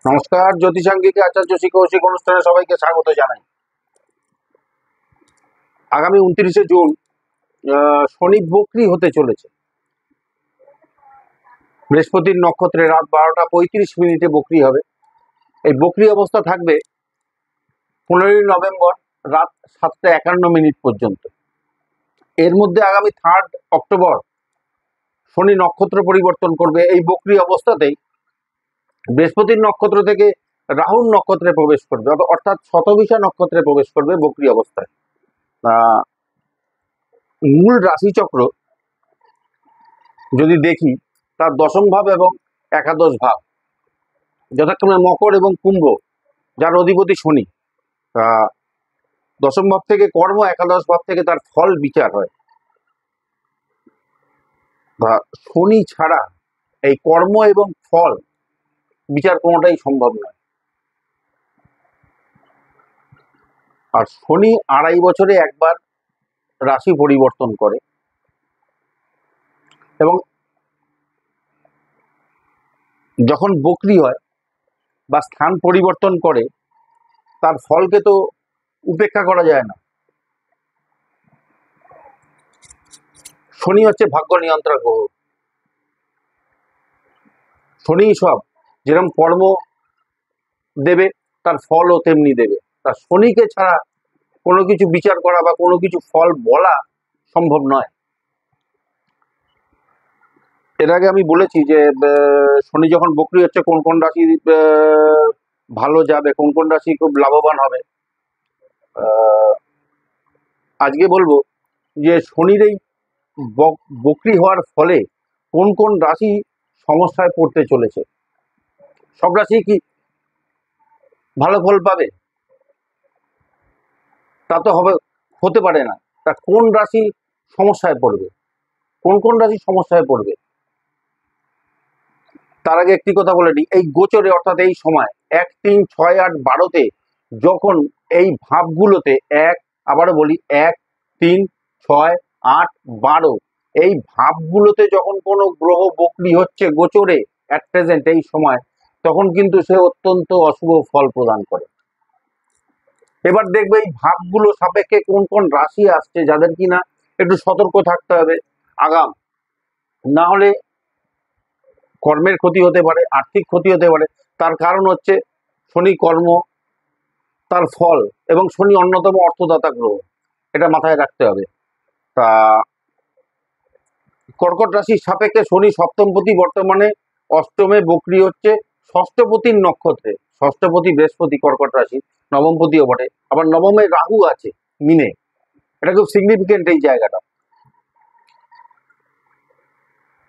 নমস্কার, জ্যোতিষাঙ্গিকে আচার্য শিক্ষক অনুষ্ঠানে সবাইকে স্বাগত জানাই। আগামী 29শে জুন শনি বক্রী হতে চলেছে। বৃহস্পতির নক্ষত্রে রাত 12টা 35 মিনিটে বক্রী হবে। এই বক্রী অবস্থা থাকবে 15ই নভেম্বর রাত 7টা 51 মিনিট পর্যন্ত। এর মধ্যে আগামী 3 অক্টোবর শনি নক্ষত্র পরিবর্তন করবে। এই বক্রী অবস্থাতেই বৃহস্পতির নক্ষত্র থেকে রাহুর নক্ষত্রে প্রবেশ করবে, অর্থাৎ শতভিষা নক্ষত্রে প্রবেশ করবে বক্রী অবস্থায়। মূল রাশিচক্র যদি দেখি, তার দশম ভাব এবং একাদশ ভাব যথাক্রমে মকর এবং কুম্ভ, যার অধিপতি শনি। দশম ভাব থেকে কর্ম, একাদশ ভাব থেকে তার ফল বিচার হয়। শনি ছাড়া এই কর্ম এবং ফল বিচার কোনোটাই সম্ভব নয়। আর শনি 2.5 বছরে একবার রাশি পরিবর্তন করে এবং যখন বক্রী হয় বা স্থান পরিবর্তন করে, তার ফলকে তো উপেক্ষা করা যায় না। শনি হচ্ছে ভাগ্য নিয়ন্ত্রক গ্রহ। শনি সব যেরকম কর্ম দেবে, তার ফলও তেমনি দেবে। তার শনিকে ছাড়া কোনো কিছু বিচার করা বা কোনো কিছু ফল বলা সম্ভব নয়। এর আগে আমি বলেছি যে শনি যখন বক্রী হচ্ছে কোন কোন রাশি ভালো যাবে, কোন কোন রাশি খুব লাভবান হবে। আজকে বলবো যে শনির এই বক্রী হওয়ার ফলে কোন কোন রাশি সমস্যায় পড়তে চলেছে। সব রাশি কি ভালো ফল পাবে তা তো হতে পারে না। তা কোন রাশি সমস্যায় পড়বে, কোন কোন রাশি সমস্যায় পড়বে, তার আগে একটি কথা বলে নিই। এই গোচরে, অর্থাৎ এই সময় 1, 3, 6, 8, 12-তে যখন এই ভাবগুলোতে আবারও বলি 1, 3, 6, 8, 12 এই ভাবগুলোতে যখন কোনো গ্রহ বক্রী হচ্ছে গোচরে অ্যাট প্রেজেন্ট এই সময়, তখন কিন্তু সে অত্যন্ত অশুভ ফল প্রদান করে। এবার দেখবে এই ভাবগুলো সাপেক্ষে কোন কোন রাশি আসছে যাদের কিনা একটু সতর্ক থাকতে হবে আগাম, না হলে কর্মের ক্ষতি হতে পারে, আর্থিক ক্ষতি হতে পারে। তার কারণ হচ্ছে শনি কর্ম, তার ফল, এবং শনি অন্যতম অর্থদাতা গ্রহ, এটা মাথায় রাখতে হবে। তা কর্কট রাশির সাপেক্ষে শনি সপ্তমপতি বর্তমানে অষ্টমে বক্রী হচ্ছে ষষ্ঠপতির নক্ষত্রে। ষষ্ঠপতি বৃহস্পতি কর্কট রাশি, নবমপতিও বটে, আবার নবমে রাহু আছে মিনে। এটা খুব সিগনিফিকেন্ট এই জায়গাটা।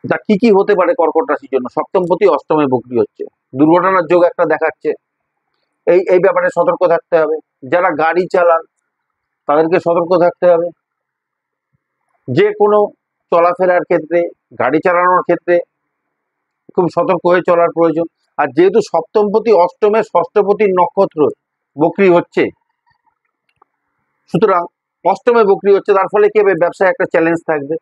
তা কি কি হতে পারে কর্কট রাশির জন্য? সপ্তমপতি অষ্টমে বক্রী হচ্ছে, দুর্ঘটনার যোগ একটা দেখাচ্ছে। এই ব্যাপারে সতর্ক থাকতে হবে। যারা গাড়ি চালান তাদেরকে সতর্ক থাকতে হবে। যে কোনো চলাফেরার ক্ষেত্রে, গাড়ি চালানোর ক্ষেত্রে খুব সতর্ক হয়ে চলার প্রয়োজন। আর যেহেতু সপ্তমপতি অষ্টমে ষষ্ঠপতির নক্ষত্র বক্রী হচ্ছে, সুতরাং অষ্টমে বক্রী হচ্ছে, তার ফলে কি হবে? ব্যবসায় একটা চ্যালেঞ্জ থাকবে।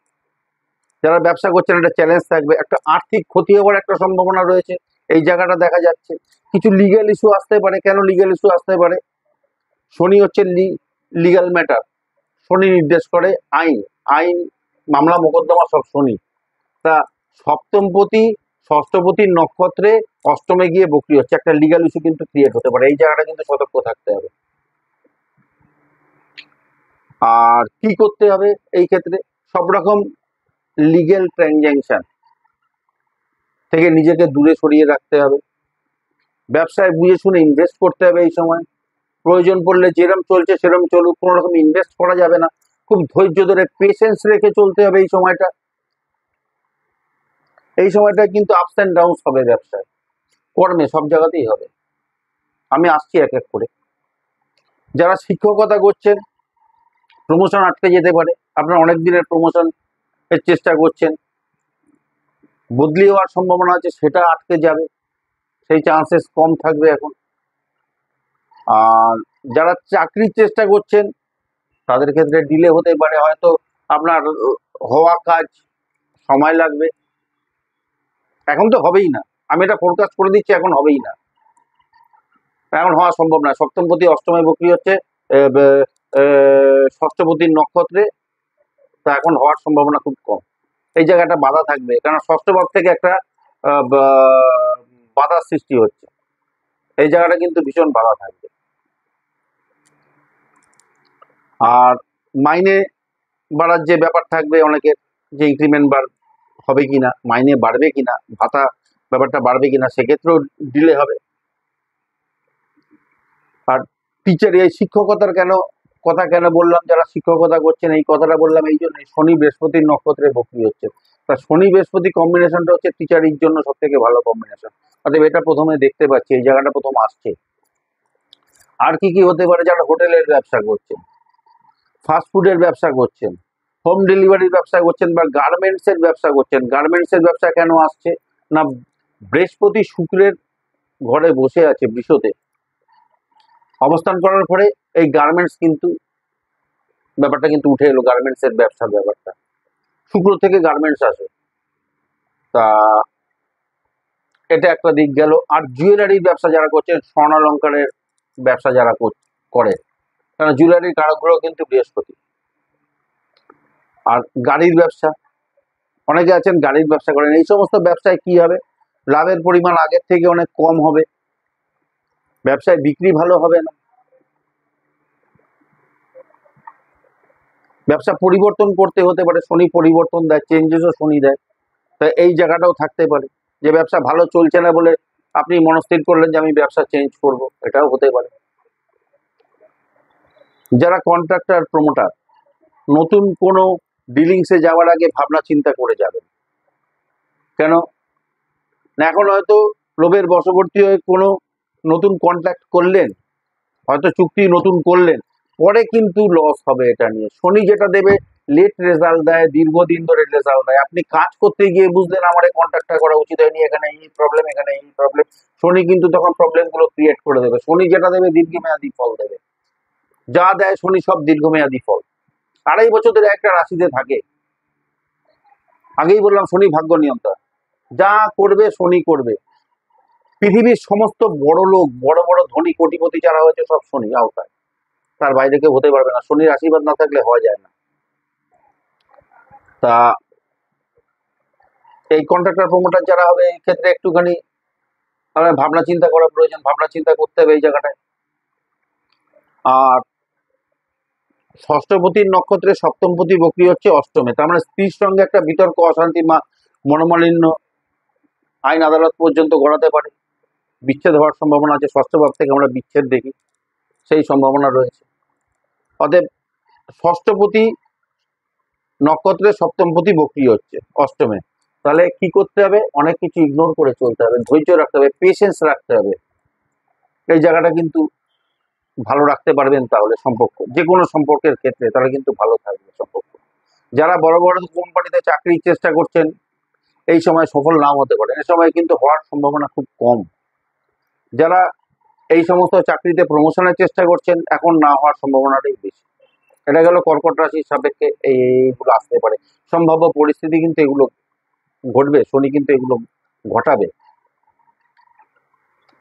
যারা ব্যবসা করছেন একটা চ্যালেঞ্জ থাকবে, একটা আর্থিক ক্ষতি হওয়ার একটা সম্ভাবনা রয়েছে, এই জায়গাটা দেখা যাচ্ছে। কিছু লিগ্যাল ইস্যু আসতে পারে। কেন লিগ্যাল ইস্যু আসতে পারে? শনি হচ্ছে লিগ্যাল ম্যাটার, শনি নির্দেশ করে আইন, আইন মামলা মোকদ্দমা সব শনি। তা সপ্তমপতি ষষ্ঠপতির নক্ষত্রে অষ্টমে গিয়ে বক্রী হচ্ছে, একটা লিগ্যাল ইস্যু কিন্তু ক্রিয়েট হতে পারে। এই জায়গাটা কিন্তু সতর্ক থাকতে হবে। আর কি করতে হবে এই ক্ষেত্রে? সব রকম লিগ্যাল ট্রানজ্যাকশন থেকে নিজেকে দূরে সরিয়ে রাখতে হবে। ব্যবসায় বুঝে শুনে ইনভেস্ট করতে হবে এই সময়। প্রয়োজন পড়লে যেরম চলছে সেরম চলুক, কোনো রকম ইনভেস্ট করা যাবে না। খুব ধৈর্য ধরে পেশেন্স রেখে চলতে হবে এই সময়টা। এই সময়টা কিন্তু আপস অ্যান্ড ডাউনস হবে, ব্যবসায়, কর্মে, সব জায়গাতেই হবে। আমি আসছি এক এক করে। যারা শিক্ষকতা করছেন, প্রমোশন আটকে যেতে পারে। আপনারা অনেক দিনের প্রমোশন এর চেষ্টা করছেন, বদলি হওয়ার সম্ভাবনা আছে, সেটা আটকে যাবে, সেই চান্সেস কম থাকবে এখন। আর যারা চাকরির চেষ্টা করছেন তাদের ক্ষেত্রে ডিলে হতে পারে, হয়তো আপনার হওয়া কাজ সময় লাগবে। এখন তো হবেই না, আমি এটা ফোরকাস্ট করে দিচ্ছি, এখন হবেই না। এখন হওয়া সম্ভব না। সপ্তমপতি অষ্টমে বক্রি হচ্ছে, ষষ্ঠপতির নক্ষত্রে, তা এখন হওয়ার সম্ভাবনা খুব কম। এই জায়গাটা বাধা থাকবে, কারণ ষষ্ঠ ভাব থেকে একটা বাধার সৃষ্টি হচ্ছে, এই জায়গাটা কিন্তু ভীষণ বাধা থাকবে। আর মাইনে বাড়ার যে ব্যাপার থাকবে অনেকের, যে ইনক্রিমেন্ট হবে কিনা, মাইনে বাড়বে কিনা, ভাতা ব্যাপারটা বাড়বে কিনা, সেক্ষেত্রেও ডিলে হবে। আর টিচার, এই শিক্ষকতার কথা কেন বললাম, যারা শিক্ষকতা করছেন, এই কথাটা বললাম এই জন্য, শনি বৃহস্পতির নক্ষত্রে বক্রি হচ্ছে। তা শনি বৃহস্পতি কম্বিনেশনটা হচ্ছে টিচারের জন্য সব থেকে ভালো কম্বিনেশন। অতএব এটা প্রথমে দেখতে পাচ্ছি, এই জায়গাটা প্রথম আসছে। আর কি কি হতে পারে? যারা হোটেলের ব্যবসা করছেন, ফাস্টফুডের ব্যবসা করছেন, হোম ডেলিভারির ব্যবসা করছেন, বা গার্মেন্টস এর ব্যবসা করছেন। গার্মেন্টস এর ব্যবসা কেন আসছে না, বৃহস্পতি শুক্রের ঘরে বসে আছে, বৃষতে অবস্থান করার পরে এই গার্মেন্টস কিন্তু ব্যাপারটা কিন্তু উঠে এলো, গার্মেন্টস এর ব্যবসার ব্যাপারটা, শুক্র থেকে গার্মেন্টস আসে। তা এটা একটা দিক গেল। আর জুয়েলারির ব্যবসা যারা করছেন, স্বর্ণালঙ্কারের ব্যবসা যারা করে, কারণ জুয়েলারির কারকগ্রহ কিন্তু বৃহস্পতি। আর গাড়ির ব্যবসা, অনেকে আছেন গাড়ির ব্যবসা করেন, এই সমস্ত ব্যবসায় কি হবে, লাভের পরিমাণ আগের থেকে অনেক কম হবে, ব্যবসায় বিক্রি ভালো হবে না, ব্যবসা পরিবর্তন করতে হতে পারে, শনি পরিবর্তন দেয়, চেঞ্জেসও শনি দেয়। তাই এই জায়গাটাও থাকতে পারে যে ব্যবসা ভালো চলছে না বলে আপনি মনস্থির করলেন যে আমি ব্যবসা চেঞ্জ করব, এটাও হতে পারে। যারা কন্ট্রাক্টর, প্রমোটার, নতুন কোনো ডিলিংসে যাওয়ার আগে ভাবনা চিন্তা করে যাবেন। কেন না, এখন হয়তো লোভের বশবর্তী হয়ে কোনো নতুন কন্ট্রাক্ট করলেন, হয়তো চুক্তি নতুন করলেন, পরে কিন্তু লস হবে। এটা নিয়ে শনি যেটা দেবে, লেট রেজাল্ট দেয়, দীর্ঘদিন ধরে রেজাল্ট দেয়। আপনি কাজ করতে গিয়ে বুঝলেন আমার এই কন্ট্রাক্টটা করা উচিত হয়নি, এখানে এই প্রবলেম, এখানে এই প্রবলেম, শনি কিন্তু তখন প্রবলেম গুলো ক্রিয়েট করে দেবে। শনি যেটা দেবে দীর্ঘমেয়াদী ফল দেবে, যা দেয় শনি সব দীর্ঘমেয়াদী ফল। 2.5 বছর ধরে একটা রাশিতে থাকে। আগেই বললাম শনি ভাগ্য নিয়ন্ত্রণ, যা করবে শনি করবে। পৃথিবীর সমস্ত বড় লোক, বড় বড় ধনী কোটিপতি যারা হয়েছে সব শনি আওতায়, তার বাইরে কেউ হতে পারবে না। শনির আশীর্বাদ না থাকলে হওয়া যায় না। তা এই কন্ট্রাক্টর, প্রমোটার যারা হবে, এই ক্ষেত্রে একটুখানি ভাবনা চিন্তা করা প্রয়োজন, ভাবনা চিন্তা করতে হবে এই জায়গাটায়। আর ষষ্ঠপতির নক্ষত্রে সপ্তমপতি বক্রি হচ্ছে অষ্টমে, তার মানে স্ত্রীর সঙ্গে একটা বিতর্ক, অশান্তি, মনোমালিন্য, আইন আদালত পর্যন্ত গড়াতে পারে, বিচ্ছেদ হওয়ার সম্ভাবনা আছে। ষষ্ঠ ভাব থেকে আমরা বিচ্ছেদ দেখি, সেই সম্ভাবনা রয়েছে। অতএব ষষ্ঠপতি নক্ষত্রে সপ্তমপতি বক্রি হচ্ছে অষ্টমে, তাহলে কি করতে হবে? অনেক কিছু ইগনোর করে চলতে হবে, ধৈর্য রাখতে হবে, পেশেন্স রাখতে হবে। এই জায়গাটা কিন্তু ভালো রাখতে পারবেন, তাহলে সম্পর্ক, যে কোনো সম্পর্কের ক্ষেত্রে, তাহলে কিন্তু ভালো থাকবে সম্পর্ক। যারা বড় বড় কোম্পানিতে চাকরির চেষ্টা করছেন, এই সময় সফল নাও হতে পারে, এই সময় কিন্তু হওয়ার সম্ভাবনা খুব কম। যারা এই সমস্ত চাকরিতে প্রমোশনের চেষ্টা করছেন, এখন না হওয়ার সম্ভাবনাটাই বেশি। এটা গেল কর্কট রাশির সাপেক্ষে এইগুলো আসতে পারে, সম্ভাব্য পরিস্থিতি কিন্তু এগুলো ঘটবে, শনি কিন্তু এগুলো ঘটাবে।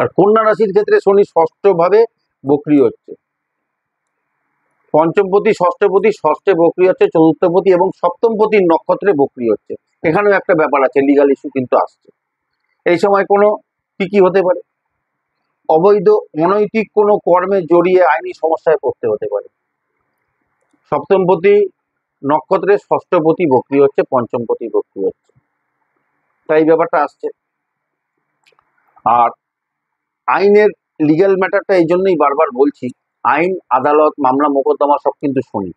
আর কন্যা রাশির ক্ষেত্রে শনি ষষ্ঠ ভাবে বক্রি হচ্ছে, পঞ্চমপতি, ষষ্ঠপতি, ষষ্ঠে বক্রি হচ্ছে, চতুর্থপতি এবং সপ্তমপতির নক্ষত্রে বক্রি হচ্ছে। এখানেও একটা ব্যাপার আছে, লিগাল ইস্যু কিন্তু আসছে। এই সময় কোনো কি হতে পারে? অবৈধ অনৈতিক কোনো কর্মে জড়িয়ে আইনি সমস্যায় পড়তে হতে পারে। সপ্তমপতি নক্ষত্রে ষষ্ঠপতি বক্রি হচ্ছে, পঞ্চমপতি বক্রি হচ্ছে, তাই ব্যাপারটা আসছে। আর আইনের লিগ্যাল ম্যাটারটা এই জন্যই বারবার বলছি, আইন, আদালত, মামলা, মোকদ্দমা সব কিন্তু শনি,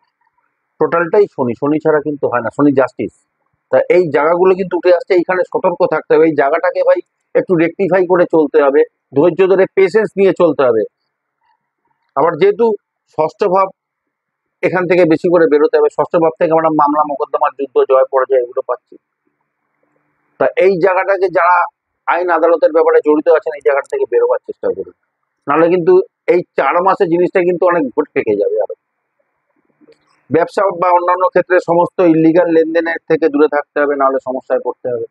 টোটালটাই শনি, শনি ছাড়া কিন্তু হয় না, শনি জাস্টিস। তা এই জায়গাগুলো কিন্তু উঠে আসছে, এইখানে সতর্ক থাকতে হবে। এই জায়গাটাকে ভাই একটু রেকটিফাই করে চলতে হবে, ধৈর্য ধরে পেশেন্স নিয়ে চলতে হবে। আবার যেহেতু ষষ্ঠ ভাব, এখান থেকে বেশি করে বেরোতে হবে। ষষ্ঠ ভাব থেকে আমরা মামলা, মোকদ্দমার, যুদ্ধ, জয়, পরাজয় এগুলো পাচ্ছি। তা এই জায়গাটাকে যারা আইন আদালতের ব্যাপারে জড়িত আছেন, এই জায়গাটা থেকে বেরোবার চেষ্টা করুন, নাহলে কিন্তু এই 4 মাসে জিনিসটা কিন্তু অনেক ঘুট পেকে যাবে। আরো ব্যবসা বা অন্যান্য ক্ষেত্রে সমস্ত ইলিগাল লেনদেনের থেকে দূরে থাকতে হবে, নাহলে সমস্যায় পড়তে হবে।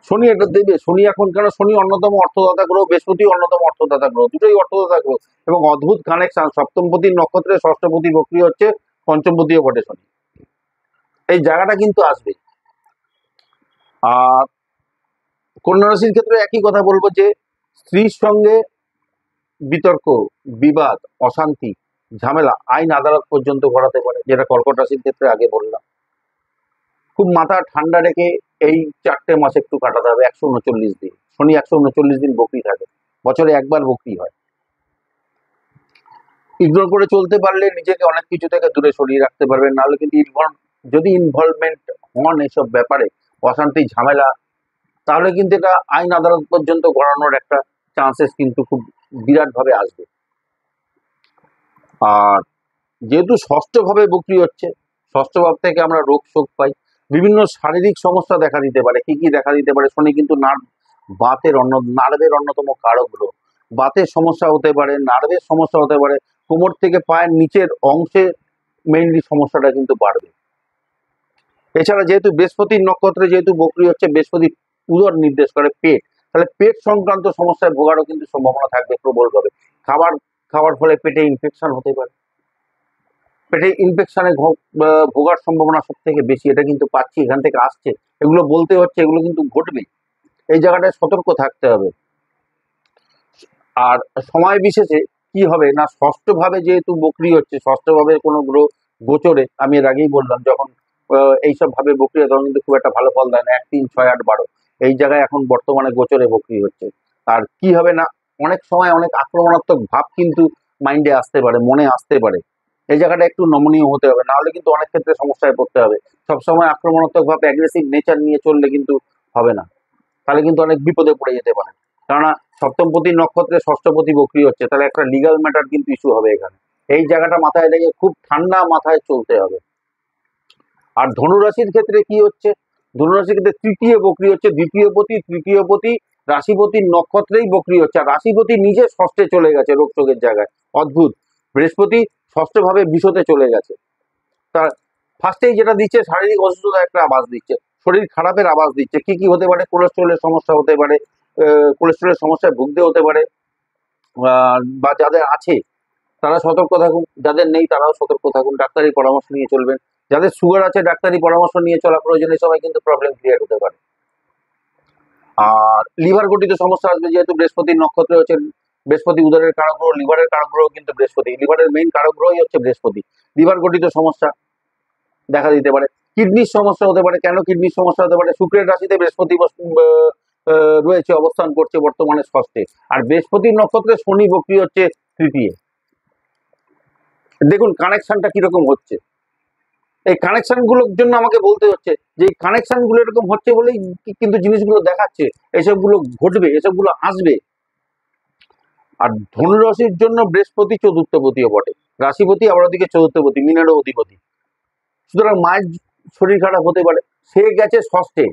শনি এটা দেবে। শনি এখন কেন, শনি অন্যতম অর্থদাতা গ্রহ, বৃহস্পতি অন্যতম অর্থদাতা গ্রহ, দুটোই অর্থদাতা গ্রহ এবং অদ্ভুত কানেকশন। সপ্তমপতির নক্ষত্রে ষষ্ঠপতি বক্রী হচ্ছে, পঞ্চমপতিও বটে শনি। এই জায়গাটা কিন্তু আসবে। আর কন্যা রাশির ক্ষেত্রে একই কথা বলবো যে স্ত্রীর সঙ্গে বিতর্ক, বিবাদ, অশান্তি, ঝামেলা আইন আদালত পর্যন্ত গড়াতে পারে, যেটা কর্কট রাশির ক্ষেত্রে আগে বললাম। খুব মাথা ঠান্ডা রেখে এই 4টে মাস একটু কাটাতে হবে। 139 দিন শনি 139 দিন বকরি থাকে, বছরে একবার বকরি হয়। ইগনোর করে চলতে পারলে নিজেকে অনেক কিছু থেকে দূরে সরিয়ে রাখতে পারবেন, নাহলে কিন্তু যদি ইনভলভমেন্ট হন এসব ব্যাপারে, অশান্তি ঝামেলা, তাহলে কিন্তু এটা আইন আদালত পর্যন্ত গড়ানোর একটা চান্সেস কিন্তু খুব বিরাট ভাবে আসবে। আর যেহেতু ষষ্ঠ ভাবে বকরি হচ্ছে, ষষ্ঠ ভাব থেকে আমরা রোগ শোক পাই, বিভিন্ন শারীরিক সমস্যা দেখা দিতে পারে। কি কি দেখা দিতে পারে? শনি কিন্তু নার্ভের অন্যতম কারক গ্রহ। বাতের সমস্যা হতে পারে, নার্ভের সমস্যা হতে পারে, কোমর থেকে পায়ের নিচের অংশে মেইনলি সমস্যাটা কিন্তু বাড়বে। এছাড়া যেহেতু বৃহস্পতির নক্ষত্রে যেহেতু বকরি হচ্ছে, বৃহস্পতি উদর নির্দেশ করে পেট, তাহলে পেট সংক্রান্ত সমস্যায় ভোগারও কিন্তু সম্ভাবনা থাকবে প্রবলভাবে। খাবার খাওয়ার ফলে পেটে ইনফেকশন হতে পারে, পেটে ইনফেকশনে ভোগার সম্ভাবনা সব থেকে বেশি। এটা কিন্তু পাচ্ছি, এখান থেকে আসছে, এগুলো বলতে হচ্ছে, এগুলো কিন্তু ঘটবে। এই জায়গাটায় সতর্ক থাকতে হবে। আর সময় বিশেষে কি হবে না, ষষ্ঠ ভাবে যেহেতু বকরি হচ্ছে, ষষ্ঠ ভাবে কোনো গ্রহ গোচরে, আমি এর আগেই বললাম, যখন এইসব ভাবে বকরি হয় তখন কিন্তু খুব একটা ভালো ফল দেয় না। 1, 3, 6, 8, 12 এই জায়গায় এখন বর্তমানে গোচরে বকরি হচ্ছে। আর কি হবে না, অনেক সময় অনেক আক্রমণাত্মক ভাব কিন্তু মাইন্ডে আসতে পারে, মনে আসতে পারে। এই জায়গাটা একটু নমনীয় হতে হবে, নাহলে কিন্তু অনেক ক্ষেত্রে সমস্যায় পড়তে হবে। সবসময় আক্রমণাত্মক ভাবে অ্যাগ্রেসিভ নেচার নিয়ে চললে কিন্তু হবে না, তাহলে কিন্তু অনেক বিপদে পড়ে যেতে পারে। কেননা সপ্তমপতি নক্ষত্রে ষষ্ঠপতি বকরি হচ্ছে, তাহলে একটা লিগাল ম্যাটার কিন্তু ইস্যু হবে এখানে। এই জায়গাটা মাথায় রেখে খুব ঠান্ডা মাথায় চলতে হবে। আর ধনুরাশির ক্ষেত্রে কি হচ্ছে, ধনুরাশির ক্ষেত্রে তৃতীয় বকরি হচ্ছে, তৃতীয় পতি রাশিপতির নক্ষত্রেই বকরি হচ্ছে, আর রাশিপতি নিজে ষষ্ঠে চলে গেছে রোগ শোকের জায়গায়। অদ্ভুত। বৃহস্পতি ষষ্ঠ ভাবে বিশতে চলে গেছে। তার ফার্স্টেই যেটা দিচ্ছে, শারীরিক অসুস্থতার একটা আভাস দিচ্ছে, শরীর খারাপের আভাস দিচ্ছে। কি কি হতে পারে? কোলেস্ট্রলের সমস্যা হতে পারে, কোলেস্ট্রলের সমস্যায় ভুগতে হতে পারে, বা যাদের আছে তারা সতর্ক থাকুন, যাদের নেই তারাও সতর্ক থাকুন, ডাক্তারি পরামর্শ নিয়ে চলবেন। যাদের সুগার আছে ডাক্তারি পরামর্শ নিয়ে চলা প্রয়োজন, এই সময় কিন্তু প্রবলেম ক্রিয়েট হতে পারে। আর লিভার গঠিত সমস্যা আসবে, যেহেতু বৃহস্পতির নক্ষত্র হচ্ছে, বৃহস্পতি উদরের কারক গ্রহ, লিভারের কারক গ্রহ কিন্তু বৃহস্পতি, লিভারের মেইন কারক গ্রহই হচ্ছে বৃহস্পতি। লিভার গঠিত সমস্যা দেখা দিতে পারে, কিডনির সমস্যা হতে পারে। কেন কিডনির সমস্যা হতে পারে? শুক্রের রাশিতে বৃহস্পতি রয়েছে, অবস্থান করছে বর্তমানে ষষ্ঠে, আর বৃহস্পতির নক্ষত্রে শনি বক্রি হচ্ছে তৃতীয়। দেখুন কানেকশনটা কিরকম হচ্ছে। এই কানেকশন গুলোর জন্য আমাকে বলতে হচ্ছে যে এই কানেকশন গুলো এরকম হচ্ছে বলেই কিন্তু জিনিসগুলো দেখাচ্ছে, এসবগুলো ঘটবে, এসবগুলো আসবে। আর ধনুরাশির জন্য বৃহস্পতি চতুর্থপতিও বটে, রাশিপতি আবার ওদিকে চতুর্থপতি, মিনেরও অধিপতি। সুতরাং মায়ের শরীর খারাপ হতে পারে, সে গেছে ষষ্ঠে,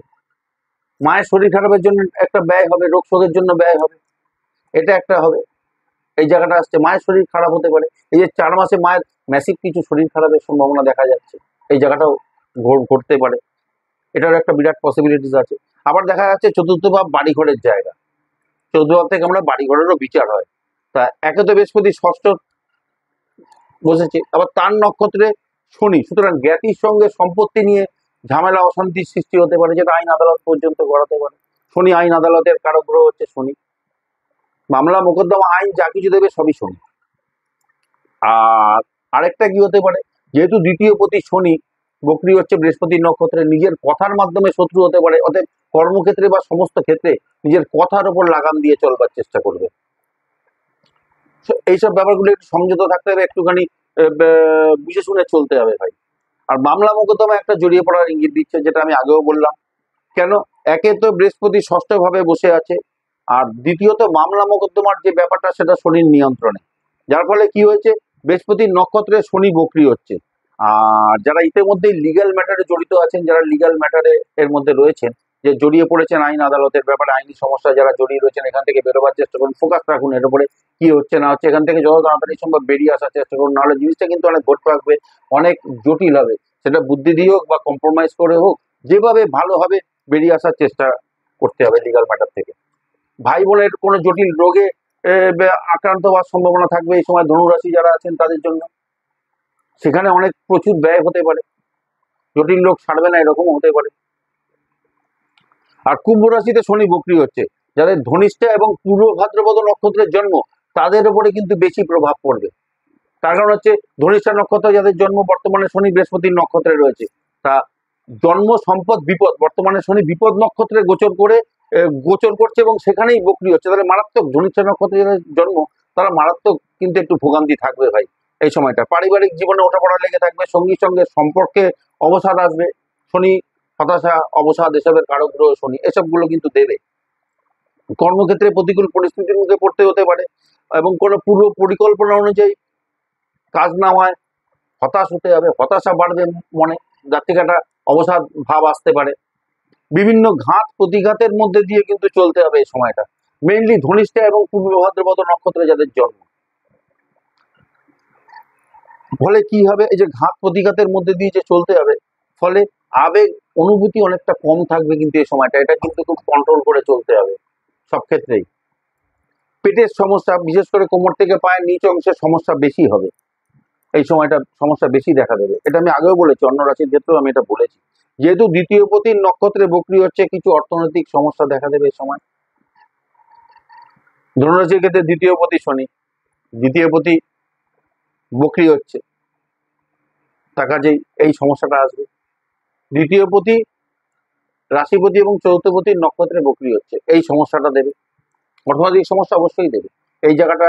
মায়ের শরীর খারাপের জন্য একটা ব্যয় হবে, রোগ শোকের জন্য ব্যয় হবে, এটা একটা হবে। এই জায়গাটা আসছে, মায়ের শরীর খারাপ হতে পারে। এই যে 4 মাসে মায়ের ম্যাসিভ কিছু শরীর খারাপের সম্ভাবনা দেখা যাচ্ছে, এই জায়গাটাও ঘটতে পারে, এটার একটা বিরাট পসিবিলিটিস আছে। আবার দেখা যাচ্ছে চতুর্থ ভাব বাড়িঘরের জায়গা, চতুর্থ ভাব থেকে আমরা বাড়িঘরেরও বিচার হয়। তা একে তো বৃহস্পতি ষষ্ঠ বসেছে, আবার তার নক্ষত্রে শনি, সুতরাং জ্ঞাতির সঙ্গে সম্পত্তি নিয়ে ঝামেলা অশান্তির সৃষ্টি হতে পারে, যেটা আইন আদালত পর্যন্ত গড়াতে পারে। শনি আইন আদালতের কারক গ্রহ হচ্ছে শনি, মামলা মোকদ্দমা আইন যা কিছু দেবে সবই শনি। আর আরেকটা কি হতে পারে, যেহেতু দ্বিতীয় পতি শনি বকরি হচ্ছে বৃহস্পতির নক্ষত্রে, নিজের কথার মাধ্যমে শত্রু হতে পারে, অতএব কর্মক্ষেত্রে বা সমস্ত ক্ষেত্রে নিজের কথার উপর লাগাম দিয়ে চলবার চেষ্টা করবে। এইসব ব্যাপারগুলো একটু সংযত থাকতে হবে, একটুখানি বুঝে শুনে চলতে হবে ভাই। আর মামলা মোকদ্দমা একটা জড়িয়ে পড়ার ইঙ্গিত দিচ্ছে, যেটা আমি আগেও বললাম। কেন? একে তো বৃহস্পতি ষষ্ঠ ভাবে বসে আছে, আর দ্বিতীয়ত মামলা মোকদ্দমার যে ব্যাপারটা সেটা শনির নিয়ন্ত্রণে, যার ফলে কি হয়েছে, বৃহস্পতির নক্ষত্রে শনি বকরি হচ্ছে। আর যারা ইতিমধ্যেই লিগ্যাল ম্যাটারে জড়িত আছেন, যারা লিগ্যাল ম্যাটারে এর মধ্যে রয়েছেন, যে জড়িয়ে পড়েছেন আইন আদালতের ব্যাপারে, আইনি সমস্যা যারা জড়িয়ে রয়েছেন, এখান থেকে বেরোবার চেষ্টা করুন, ফোকাস রাখুন এর উপরে, কি হচ্ছে না হচ্ছে, এখান থেকে যত তাড়াতাড়ি সম্ভব বেরিয়ে আসার চেষ্টা করুন, নাহলে জিনিসটা কিন্তু অনেক ঘটতে থাকবে, অনেক জটিল হবে। সেটা বুদ্ধি দিয়ে হোক বা কম্প্রোমাইজ করে হোক, যেভাবে ভালো হবে বেরিয়ে আসার চেষ্টা করতে হবে লিগাল ম্যাটার থেকে। ভাই বোনের কোনো জটিল রোগে আক্রান্ত হওয়ার সম্ভাবনা থাকবে এই সময় ধনুরাশি যারা আছেন তাদের জন্য, সেখানে অনেক প্রচুর ব্যয় হতে পারে, জটিল রোগ সারবে না এরকমও হতে পারে। আর কুম্ভ রাশিতে শনি বক্রি হচ্ছে, যাদের ধনিষ্ঠা এবং পূর্ব ভাদ্রপদ নক্ষত্রের জন্ম তাদের উপরে কিন্তু বেশি প্রভাব পড়বে। তার কারণ হচ্ছে ধনিষ্ঠা নক্ষত্র যাদের জন্ম বর্তমানে শনি বৃহস্পতির নক্ষত্রে রয়েছে, তা জন্ম সম্পদ বিপদ, বর্তমানে শনি বিপদ নক্ষত্রে গোচর করছে এবং সেখানেই বক্রি হচ্ছে। তাহলে মারাত্মক ধনিষ্ঠা নক্ষত্রে যাদের জন্ম তারা মারাত্মক কিন্তু একটু ভোগান্তি থাকবে ভাই এই সময়টা। পারিবারিক জীবনে ওঠাপড়া লেগে থাকবে, সঙ্গীর সঙ্গে সম্পর্কে অবসাদ আসবে, শনি হতাশা অবসাদ এসবের কারক গ্রহ শনি, এসবগুলো কিন্তু দেবে। কর্মক্ষেত্রে প্রতিকূল পরিস্থিতির মধ্যে পড়তে হতে পারে এবং কোনো পূর্ব পরিকল্পনা অনুযায়ী কাজ না হয় হতাশ হতে হবে, হতাশা বাড়বে মনে, যার থেকে একটা অবসাদ ভাব আসতে পারে। বিভিন্ন ঘাত প্রতিঘাতের মধ্যে দিয়ে কিন্তু চলতে হবে এই সময়টা, মেইনলি ধনিষ্ঠা এবং পূর্ব ভাদ্রপদ নক্ষত্রে যাদের জন্ম। ফলে কি হবে, এই যে ঘাত প্রতিঘাতের মধ্যে দিয়ে যে চলতে হবে, ফলে আবেগ অনুভূতি অনেকটা কম থাকবে কিন্তু এই সময়টা, এটা কিন্তু খুব কন্ট্রোল করে চলতে হবে সব ক্ষেত্রেই। পেটের সমস্যা, বিশেষ করে কোমর থেকে পায়ের নিচ অংশের সমস্যা বেশি হবে এই সময়টা, সমস্যা বেশি দেখা দেবে। এটা আমি আগেও বলেছি, অন্য রাশির ক্ষেত্রেও আমি এটা বলেছি। যেহেতু দ্বিতীয় পতির নক্ষত্রে বক্রি হচ্ছে, কিছু অর্থনৈতিক সমস্যা দেখা দেবে এই সময়। ধনুরাশির ক্ষেত্রে দ্বিতীয় পতি শনি, দ্বিতীয় পতি বক্রি হচ্ছে, তার কাজেই এই সমস্যাটা আসবে। দ্বিতীয় পতি রাশিপতি এবং চতুর্থপতির নক্ষত্রে বক্রি হচ্ছে, এই সমস্যাটা দেবে, অর্থনৈতিক সমস্যা অবশ্যই দেবে। এই জায়গাটা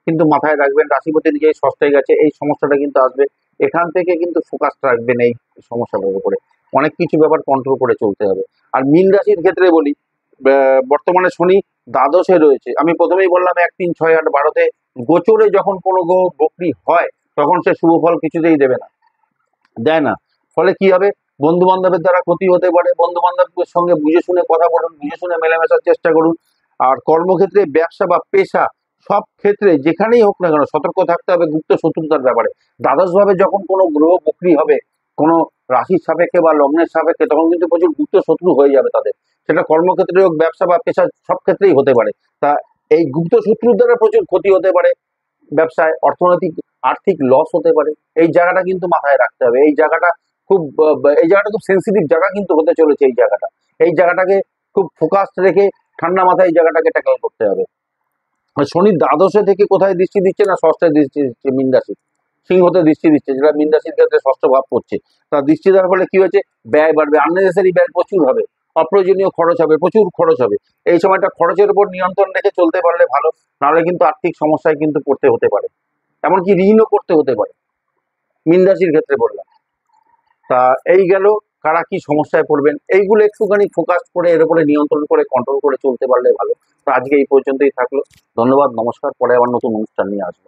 কিন্তু মাথায় রাখবেন, রাশিপতি নিজেই ষষ্ঠে গেছে, এই সমস্যাটা কিন্তু আসবে। এখান থেকে কিন্তু ফোকাস রাখবেন এই সমস্যাটার উপরে, অনেক কিছু ব্যাপার কন্ট্রোল করে চলতে হবে। আর মীন রাশির ক্ষেত্রে বলি, বর্তমানে শনি দ্বাদশে রয়েছে, আমি প্রথমেই বললাম 1, 3, 6, 8, 12-তে গোচরে যখন কোনো গ্রহ বক্রি হয় তখন সে শুভ ফল কিছুতেই দেবে না, দেয় না। ফলে কি হবে, বন্ধু বান্ধবের দ্বারা ক্ষতি হতে পারে, বন্ধু বান্ধবের সঙ্গে বুঝে শুনে কথা বলুন, বুঝে শুনে মেলামেশার চেষ্টা করুন। আর কর্মক্ষেত্রে, ব্যবসা বা পেশা, সব ক্ষেত্রে যেখানেই হোক না কেন সতর্ক থাকতে হবে গুপ্ত শত্রুতার ব্যাপারে। দ্বাদশভাবে যখন কোনো গ্রহ বক্রি হবে কোনো রাশির সাপেক্ষে বা লগ্নের সাপেক্ষে, তখন কিন্তু প্রচুর গুপ্ত শত্রু হয়ে যাবে তাদের, সেটা কর্মক্ষেত্রে হোক, ব্যবসা বা পেশা, সব ক্ষেত্রেই হতে পারে। তা এই গুপ্ত শত্রুর দ্বারা প্রচুর ক্ষতি হতে পারে, ব্যবসায় অর্থনৈতিক আর্থিক লস হতে পারে। এই জায়গাটা কিন্তু মাথায় রাখতে হবে, এই জায়গাটা খুব সেন্সিটিভ জায়গা কিন্তু হতে চলেছে এই জায়গাটাকে খুব ফোকাসড রেখে ঠান্ডা মাথায় এই জায়গাটাকে ট্যাকেল করতে হবে। শনি দ্বাদশে থেকে কোথায় দৃষ্টি দিচ্ছে না, ষষ্ঠে দৃষ্টি দিচ্ছে, মীন রাশি সিংহতে দৃষ্টি দিচ্ছে, যেটা মীন রাশির ক্ষেত্রে ষষ্ঠ ভাব পড়ছে। তার দৃষ্টি দেওয়ার ফলে কি হয়েছে, ব্যয় বাড়বে, আননেসেসারি ব্যয় প্রচুর হবে, অপ্রয়োজনীয় খরচ হবে, প্রচুর খরচ হবে। এই সময়টা খরচের উপর নিয়ন্ত্রণ রেখে চলতে পারলে ভালো, নাহলে কিন্তু আর্থিক সমস্যায় কিন্তু পড়তে হতে পারে, এমনকি ঋণও করতে হতে পারে, মীন রাশির ক্ষেত্রে বললাম। তা এই গেল কারা কি সমস্যায় পড়বেন, এইগুলো একটুখানি ফোকাস করে এর উপরে নিয়ন্ত্রণ করে কন্ট্রোল করে চলতে পারলে ভালো। তো আজকে এই পর্যন্তই থাকলো, ধন্যবাদ, নমস্কার, পরে আবার নতুন অনুষ্ঠান নিয়ে আসবো।